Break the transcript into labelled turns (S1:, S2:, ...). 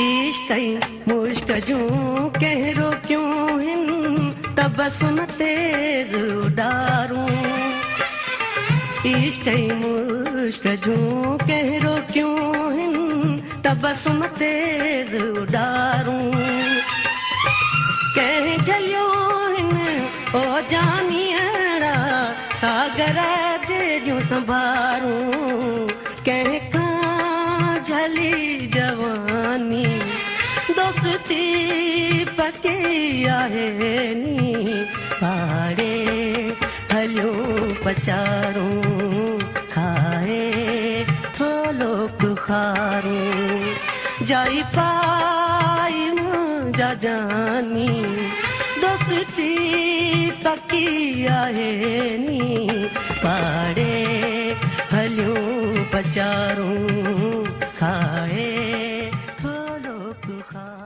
S1: इश्कई मुश्क जूं कहरो क्यों हिन तबसुम तेज उडारूं। इश्कई मुश्क जूं कहरो क्यों हिन तबसुम तेज उडारूं। कह जलियो हिन ओ जानियड़ा सागर जेड़ियूं संभारूं। कह कां झली जवानी दोस्ती पकी आहे नी। पाड़े हलियो पचारूं खाए थोलो बुखारूं। जाई पाई मुंहिंजा जानी दोस्ती पकी आहे नी। पाड़े हलियो पचारूं खाए थोलो बुखारूं।